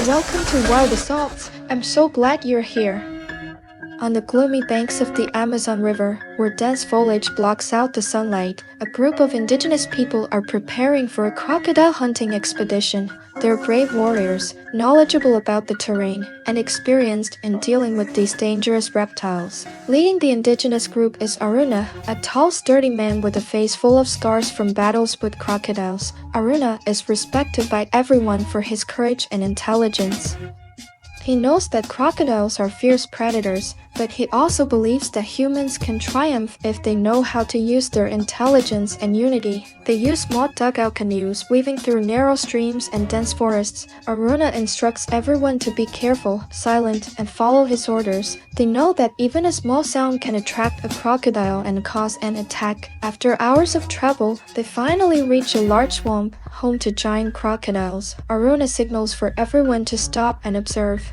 and welcome to Wild Assaults. I'm so glad you're here. On the gloomy banks of the Amazon River, where dense foliage blocks out the sunlight, a group of indigenous people are preparing for a crocodile hunting expedition. They're brave warriors, knowledgeable about the terrain, and experienced in dealing with these dangerous reptiles. Leading the indigenous group is Aruna, a tall, sturdy man with a face full of scars from battles with crocodiles. Aruna is respected by everyone for his courage and intelligence. He knows that crocodiles are fierce predators, but he also believes that humans can triumph if they know how to use their intelligence and unity. They use small dugout canoes weaving through narrow streams and dense forests. Aruna instructs everyone to be careful, silent, and follow his orders. They know that even a small sound can attract a crocodile and cause an attack. After hours of travel, they finally reach a large swamp, home to giant crocodiles. Aruna signals for everyone to stop and observe.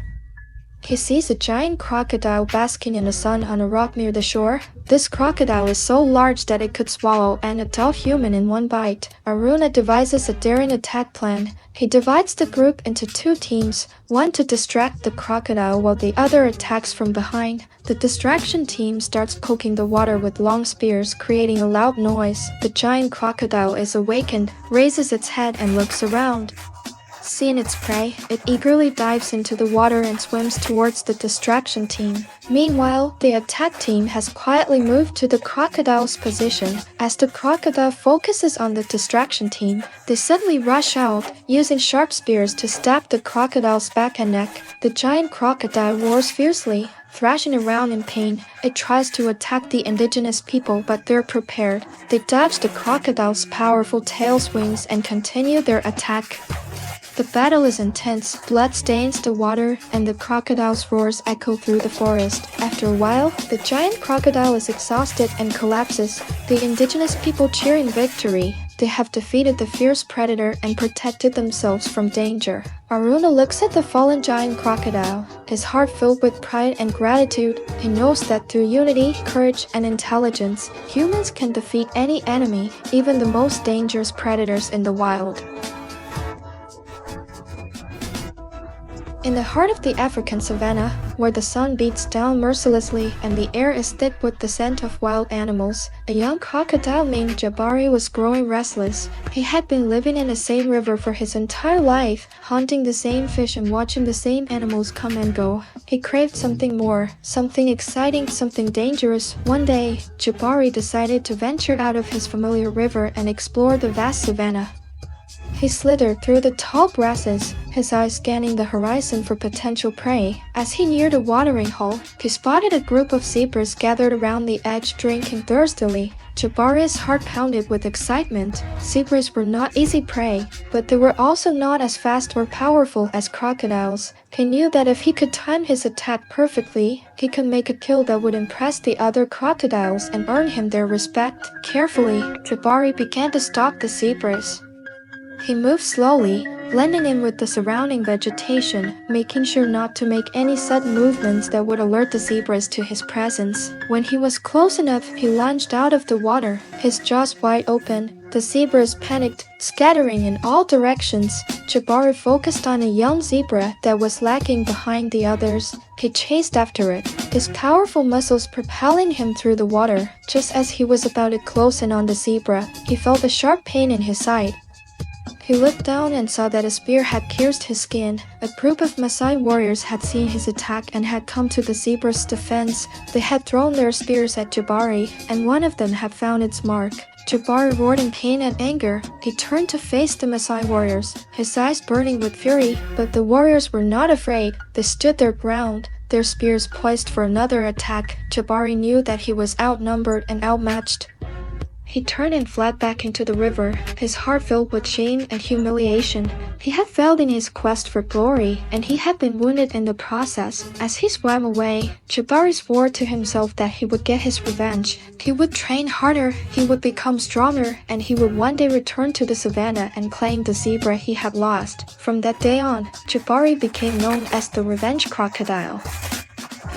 He sees a giant crocodile basking in the sun on a rock near the shore. This crocodile is so large that it could swallow an adult human in one bite. Aruna devises a daring attack plan. He divides the group into two teams, one to distract the crocodile while the other attacks from behind. The distraction team starts poking the water with long spears, creating a loud noise. The giant crocodile is awakened, raises its head and looks around. Seeing its prey, it eagerly dives into the water and swims towards the distraction team. Meanwhile, the attack team has quietly moved to the crocodile's position. As the crocodile focuses on the distraction team, they suddenly rush out, using sharp spears to stab the crocodile's back and neck. The giant crocodile roars fiercely, thrashing around in pain. It tries to attack the indigenous people, but they're prepared. They dodge the crocodile's powerful tail swings and continue their attack. The battle is intense, blood stains the water, and the crocodile's roars echo through the forest. After a while, the giant crocodile is exhausted and collapses, the indigenous people cheering victory. They have defeated the fierce predator and protected themselves from danger. Aruna looks at the fallen giant crocodile, his heart filled with pride and gratitude. He knows that through unity, courage, and intelligence, humans can defeat any enemy, even the most dangerous predators in the wild. In the heart of the African savanna, where the sun beats down mercilessly and the air is thick with the scent of wild animals, a young crocodile named Jabari was growing restless. He had been living in the same river for his entire life, hunting the same fish and watching the same animals come and go. He craved something more, something exciting, something dangerous. One day, Jabari decided to venture out of his familiar river and explore the vast savanna. He slithered through the tall grasses, his eyes scanning the horizon for potential prey. As he neared a watering hole, he spotted a group of zebras gathered around the edge drinking thirstily. Jabari's heart pounded with excitement. Zebras were not easy prey, but they were also not as fast or powerful as crocodiles. He knew that if he could time his attack perfectly, he could make a kill that would impress the other crocodiles and earn him their respect. Carefully, Jabari began to stalk the zebras. He moved slowly, blending in with the surrounding vegetation, making sure not to make any sudden movements that would alert the zebras to his presence. When he was close enough, he lunged out of the water, his jaws wide open. The zebras panicked, scattering in all directions. Jabari focused on a young zebra that was lagging behind the others. He chased after it, his powerful muscles propelling him through the water. Just as he was about to close in on the zebra, he felt a sharp pain in his side. He looked down and saw that a spear had pierced his skin. A group of Maasai warriors had seen his attack and had come to the zebra's defense. They had thrown their spears at Jabari, and one of them had found its mark. Jabari roared in pain and anger. He turned to face the Maasai warriors, his eyes burning with fury. But the warriors were not afraid. They stood their ground, their spears poised for another attack. Jabari knew that he was outnumbered and outmatched. He turned and fled back into the river, his heart filled with shame and humiliation. He had failed in his quest for glory, and he had been wounded in the process. As he swam away, Jabari swore to himself that he would get his revenge. He would train harder, he would become stronger, and he would one day return to the savannah and claim the zebra he had lost. From that day on, Jabari became known as the Revenge Crocodile.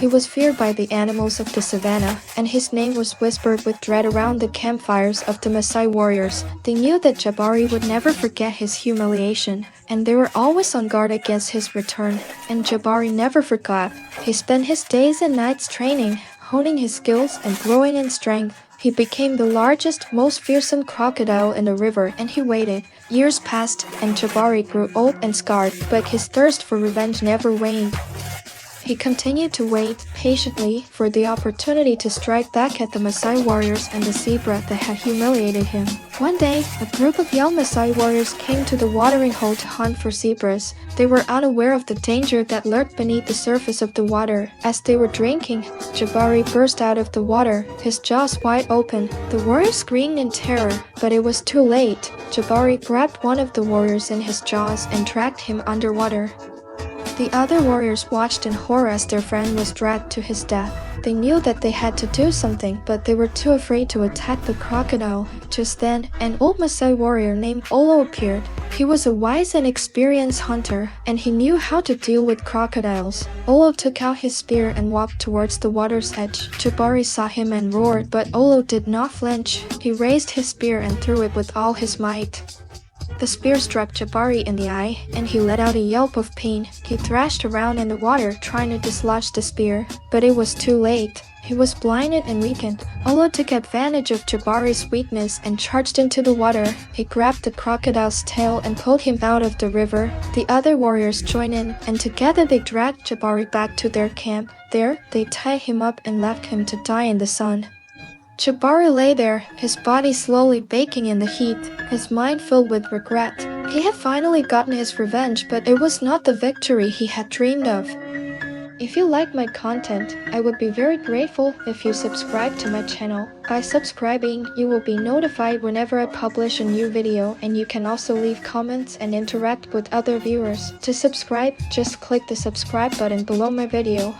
He was feared by the animals of the savannah, and his name was whispered with dread around the campfires of the Maasai warriors. They knew that Jabari would never forget his humiliation, and they were always on guard against his return. And Jabari never forgot. He spent his days and nights training, honing his skills and growing in strength. He became the largest, most fearsome crocodile in the river, and he waited. Years passed, and Jabari grew old and scarred, but his thirst for revenge never waned. He continued to wait patiently for the opportunity to strike back at the Maasai warriors and the zebra that had humiliated him. One day, a group of young Maasai warriors came to the watering hole to hunt for zebras. They were unaware of the danger that lurked beneath the surface of the water. As they were drinking, Jabari burst out of the water, his jaws wide open. The warriors screamed in terror, but it was too late. Jabari grabbed one of the warriors in his jaws and dragged him underwater. The other warriors watched in horror as their friend was dragged to his death. They knew that they had to do something, but they were too afraid to attack the crocodile. Just then, an old Maasai warrior named Olo appeared. He was a wise and experienced hunter, and he knew how to deal with crocodiles. Olo took out his spear and walked towards the water's edge. Jabari saw him and roared, but Olo did not flinch. He raised his spear and threw it with all his might. The spear struck Jabari in the eye, and he let out a yelp of pain. He thrashed around in the water, trying to dislodge the spear, but it was too late. He was blinded and weakened. Olo took advantage of Jabari's weakness and charged into the water. He grabbed the crocodile's tail and pulled him out of the river. The other warriors joined in, and together they dragged Jabari back to their camp. There, they tied him up and left him to die in the sun. Jabari lay there, his body slowly baking in the heat, his mind filled with regret. He had finally gotten his revenge, but it was not the victory he had dreamed of. If you like my content, I would be very grateful if you subscribe to my channel. By subscribing, you will be notified whenever I publish a new video, and you can also leave comments and interact with other viewers. To subscribe, just click the subscribe button below my video.